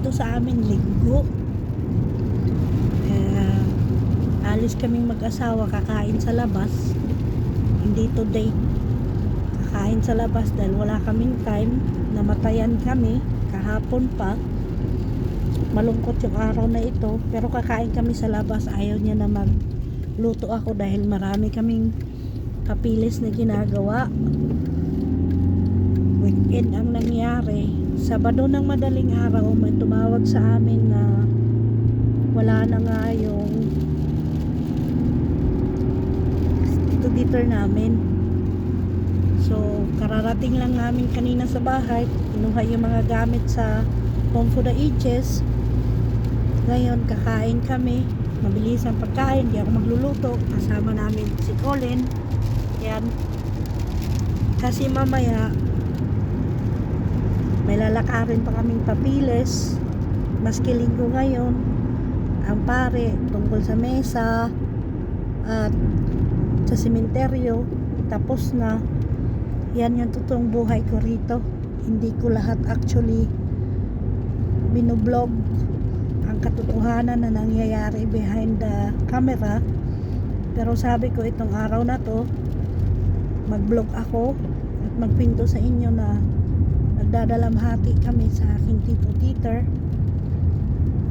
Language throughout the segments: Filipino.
dito sa amin linggo. Alis kaming mag-asawa, kakain sa labas. Hindi today, kakain sa labas dahil wala kaming time. Namatayan kami kahapon pa. Malungkot yung araw na ito, pero kakain kami sa labas. Ayaw niya na magluto ako dahil marami kaming papilis na ginagawa. Weekend ang nangyari. Sabado ng madaling araw may tumawag sa amin na wala na nga yung dito namin. So kararating lang namin kanina sa bahay, kinuha yung mga gamit sa Home for the Ages. Ngayon kakain kami, mabilis ang pagkain, di ako magluluto, kasama namin si Colin. Yan, kasi mamaya may lalakarin pa kaming papilis, maski linggo ngayon. Ang pare tungkol sa mesa at sa sementeryo tapos na. Yan yung totoong buhay ko rito. Hindi ko lahat actually binoblog ang katotohanan na nangyayari behind the camera, pero sabi ko itong araw na to mag-vlog ako at magpinto sa inyo na nagdadalamhati kami sa aking tito Peter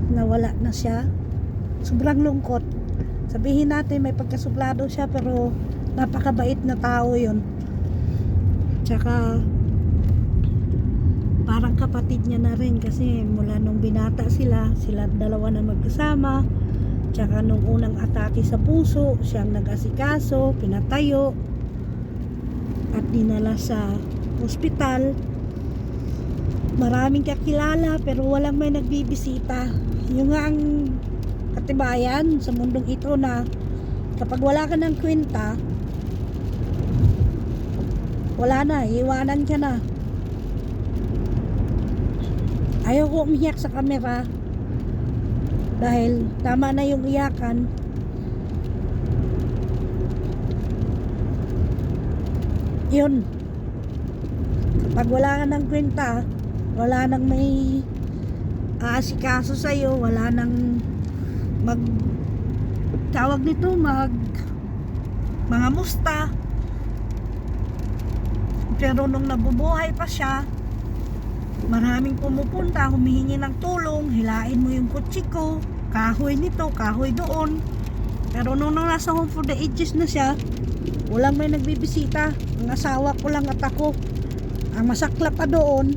na wala na siya. Sobrang lungkot. Sabihin natin may pagkasuplado siya, pero napakabait na tao yun. Tsaka parang kapatid niya na rin, kasi mula nung binata sila dalawa na magkasama. Tsaka nung unang atake sa puso, siyang nag-asikaso, pinatayo at dinala sa ospital. Maraming kakilala pero walang may nagbibisita. Yung nga ang katibayan sa mundong ito na kapag wala ka ng kwenta, wala na, iwanan ka na. Ayaw ko umiyak sa camera dahil tama na yung iyakan. Yun, kapag wala ka ng kwenta, wala nang may aasikaso sa'yo, wala nang tawag nito, mga musta. Pero nung nabubuhay pa siya, maraming pumupunta, humihingi ng tulong, hilain mo yung kutsi ko, kahoy nito, kahoy doon. Pero nung nasa Home for the Ages na siya, walang may nagbibisita. Ang asawa ko lang at ako. Ang masakla pa doon,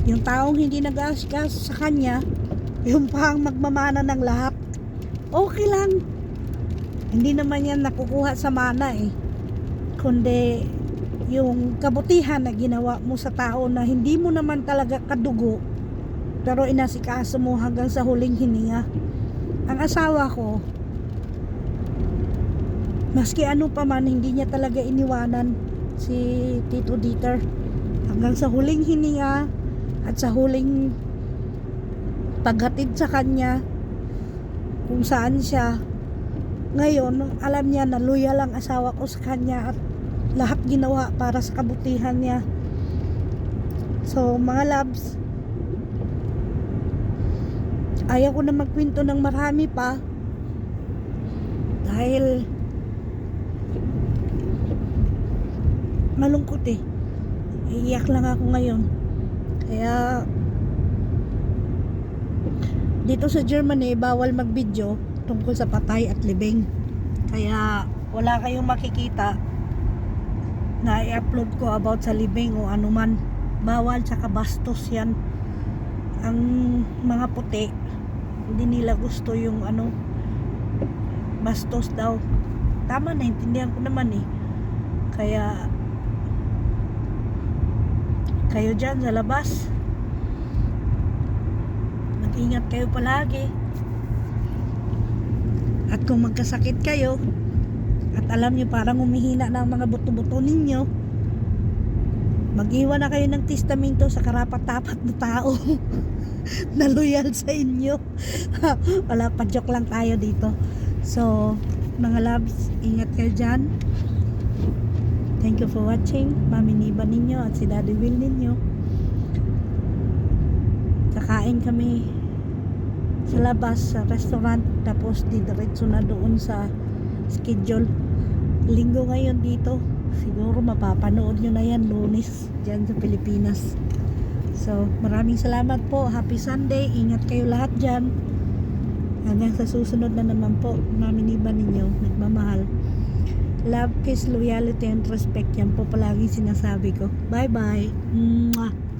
yung taong hindi nag-aasikaso sa kanya, yung pang magmamana ng lahat. Okay lang, hindi naman yan nakukuha sa mana kundi yung kabutihan na ginawa mo sa tao na hindi mo naman talaga kadugo, pero inasikaso mo hanggang sa huling hininga. Ang asawa ko, maski ano pa man, hindi niya talaga iniwanan si Tito Dieter hanggang sa huling hininga at sa huling paghatid sa kanya kung saan siya. Ngayon, alam niya na loyal ang asawa ko sa kanya at lahat ginawa para sa kabutihan niya. So mga loves, ayaw ko na magkwento ng marami pa dahil malungkot iiyak lang ako ngayon. Kaya dito sa Germany bawal mag-video tungkol sa patay at libing, kaya wala kayong makikita na i-upload ko about sa libing o anuman. Bawal, tsaka bastos yan. Ang mga puti hindi nila gusto yung bastos daw. Tama, naintindihan ko naman kaya kayo dyan sa labas, mag-ingat kayo palagi. At kung magkasakit kayo at alam nyo parang humihina na ang mga buto-buto ninyo, mag-iwan na kayo ng testamento sa karapat-dapat na tao na loyal sa inyo. Wala pa, joke lang tayo dito. So mga loves, ingat kayo dyan. Thank you for watching. Mami Niba ninyo at si Daddy Will ninyo. Kakain kami sa labas sa restaurant, tapos didiretso na doon sa schedule. Linggo ngayon dito, siguro mapapanood nyo na yan Lunes dyan sa Pilipinas. So maraming salamat po, happy Sunday, ingat kayo lahat dyan, hanggang sa susunod na naman po. Namin iba ninyo, nagmamahal. Love, peace, loyalty and respect, yan po palagi sinasabi ko. Bye bye. Mwah.